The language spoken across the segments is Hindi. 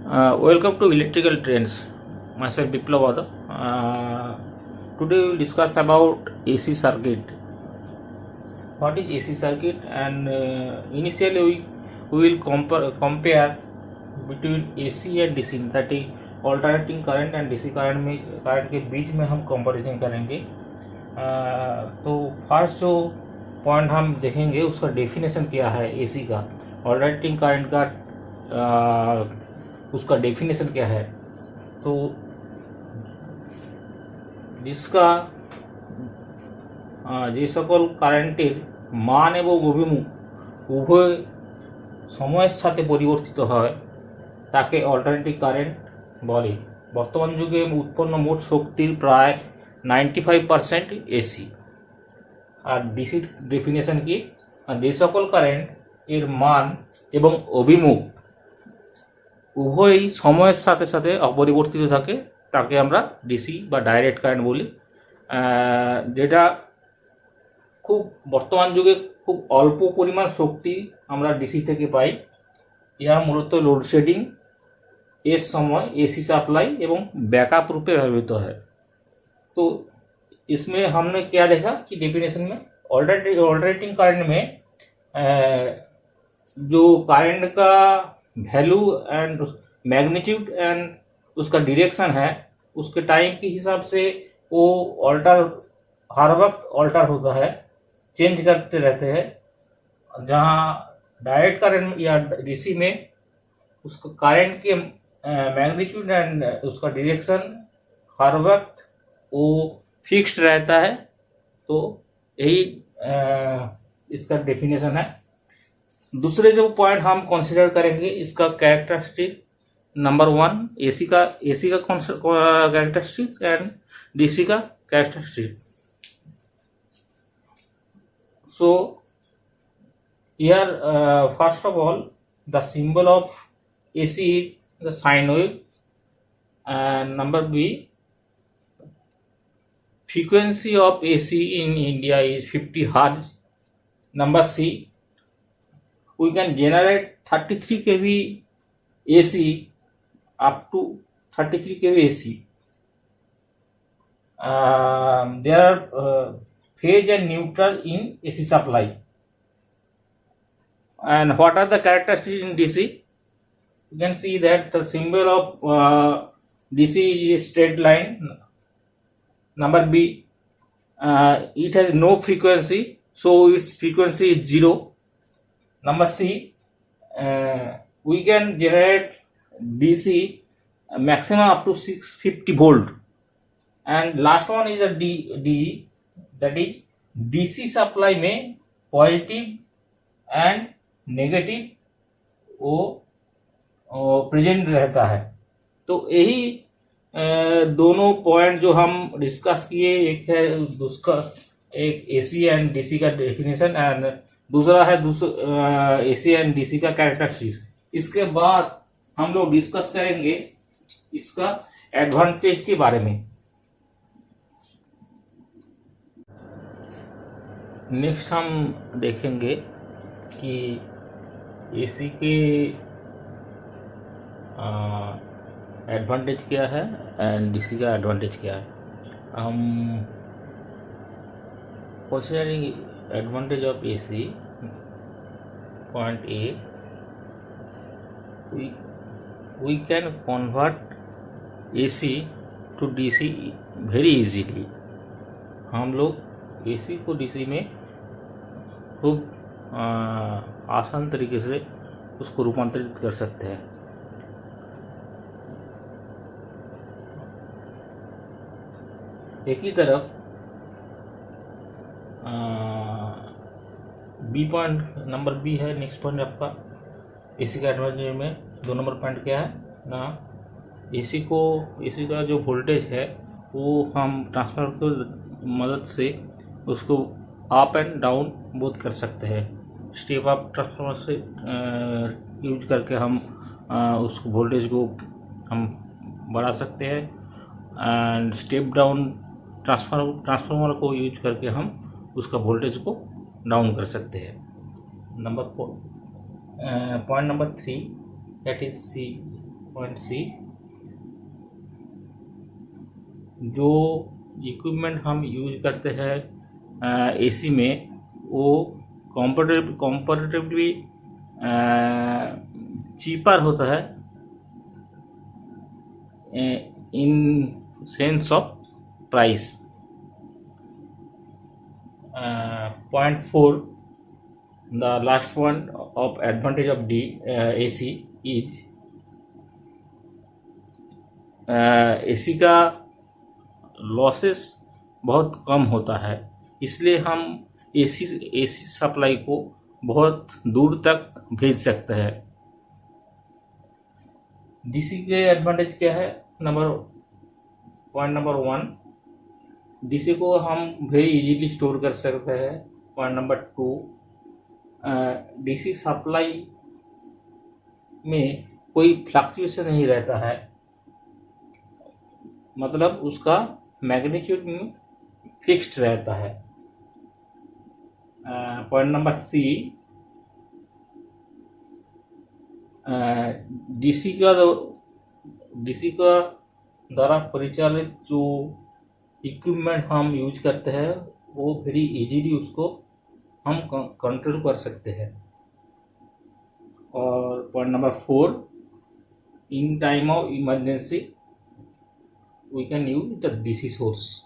Welcome to Electrical Trends. Myself Biplav Wada. Today we will discuss about AC circuit. What is AC circuit? And initially we will compare between AC and DC. That is alternating current and DC current के बीच में हम कंपैरिजन करेंगे. तो फर्स्ट जो पॉइंट हम देखेंगे उसका डेफिनेशन क्या है AC का, ऑल्टरनेटिंग करंट का उसका डेफिनेशन क्या है. तो जिसका যে সকল কারেন্টের মান এবং অভিমুখ উভয় সময়ের সাথে পরিবর্তিত হয় তাকে অল্টারনেটিং কারেন্ট বলে. বর্তমান যুগে উৎপন্ন মোট শক্তির প্রায় 95% এসি. আর ডিসির ডেফিনেশন কি, যে সকল কারেন্ট এর মান এবং অভিমুখ উভয়ই সময়ের সাথে সাথে অপরিবর্তিত থাকে তাকে আমরা ডিসি বা ডাইরেক্ট কারেন্ট বলি. যেটা খুব বর্তমান যুগে খুব অল্প পরিমাণ শক্তি আমরা ডিসি থেকে পাই. यह মূলত লোডশেডিং এর সময় एसी सप्लाई एवं बैकअप रूप में व्यवहृत है. तो इसमें हमने क्या देखा कि डेफिनेशन में ऑल्टरनेटिंग करंट में जो करंट का वैल्यू एंड मैग्नीट्यूड एंड उसका डायरेक्शन है उसके टाइम के हिसाब से वो हर वक्त ऑल्टर होता है, चेंज करते रहते हैं. जहाँ डायरेक्ट करंट या डीसी में उसका करंट के मैग्नीट्यूड एंड उसका डायरेक्शन हर वक्त वो फिक्स्ड रहता है. तो यही इसका डेफिनेशन है. दूसरे जो पॉइंट हम कंसिडर करेंगे इसका कैरेक्टरिस्टिक. नंबर 1 एसी का कैरेक्टरिस्टिक एंड डीसी का characteristic. So here first of all the symbol of AC is the sine wave, and number B frequency of AC in India is 50 Hz. Number C we can generate 33 kV AC up to 33 kV AC. There are phase and neutral in AC supply. And what are the characteristics in DC? You can see that the symbol of DC is straight line. Number B, it has no frequency, so its frequency is 0. Number C, we can generate DC maximum up to 650 volt. And last one is a D, that is DC supply में positive and नेगेटिव वो प्रेजेंट रहता है. तो यही दोनों पॉइंट जो हम डिस्कस किए, एक है उसका एक एसी एंड डीसी का डेफिनेशन एंड दूसरा है एसी एंड डीसी का कैरेक्टरिस्टिक्स. इसके बाद हम लोग डिस्कस करेंगे इसका एडवांटेज के बारे में. नेक्स्ट हम देखेंगे कि एसी के एडवांटेज क्या है एंड डीसी का एडवांटेज क्या है. हम considering advantage of AC, point A, we can convert AC to DC very easily. हम लोग एसी को डीसी में खूब आसान तरीके से उसको रूपांतरित कर सकते हैं. एक ही तरफ बी पॉइंट, नंबर बी है नेक्स्ट पॉइंट आपका एसी का एडवांटेज में. 2 नंबर पॉइंट क्या है ना, एसी का जो वोल्टेज है वो हम ट्रांसफार्मर की मदद से उसको अप एंड डाउन बोथ कर सकते हैं. स्टेप अप ट्रांसफार्मर से यूज करके हम उस वोल्टेज को हम बढ़ा सकते हैं एंड स्टेप डाउन ट्रांसफार्मर को यूज करके हम उसका वोल्टेज को डाउन कर सकते हैं. Number point number 3 that is C, point C, जो इक्विपमेंट हम यूज करते हैं एसी में वो कंपैरेटिवली चीपर होता है in sense of price. Point 4, the last one of advantage of AC is AC का लॉसेस बहुत कम होता है, इसलिए हम AC सप्लाई को बहुत दूर तक भेज सकते हैं. DC के एडवांटेज क्या है? पॉइंट नंबर 1, DC को हम वेरी इजीली स्टोर कर सकते हैं. पॉइंट नंबर 2, DC सप्लाई में कोई फ्लक्चुएशन नहीं रहता है, मतलब उसका मैग्नीट्यूड में फिक्स्ड रहता है. पॉइंट नंबर सी, DC का द्वारा परिचालित जो इक्विपमेंट हम यूज करते हैं वो वेरी इजीली उसको हम कंट्रोल कर सकते हैं. और point number 4, in time of emergency we can use the DC source.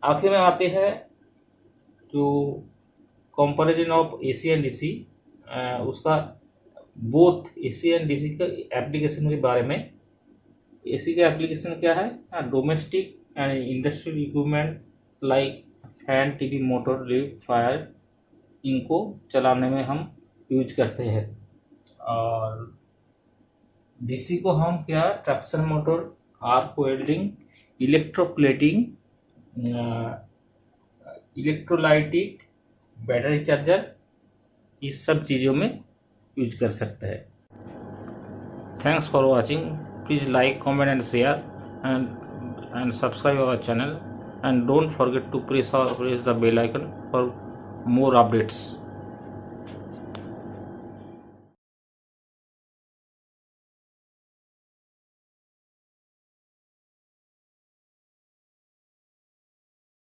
आखिर में आते हैं जो comparison of AC and DC, उसका बोथ AC एंड DC का एप्लीकेशन के बारे में. AC का एप्लीकेशन क्या है? Domestic and industrial equipment like fan, TV, motor, lift, fire, इनको चलाने में हम यूज करते हैं. और DC को हम क्या, traction motor, arc welding, electroplating, electrolytic, battery charger, इस सब चीज़ों में यूज कर सकते हैं. Thanks for watching. Please like, comment and share and subscribe our channel, and don't forget to press the bell icon for more updates.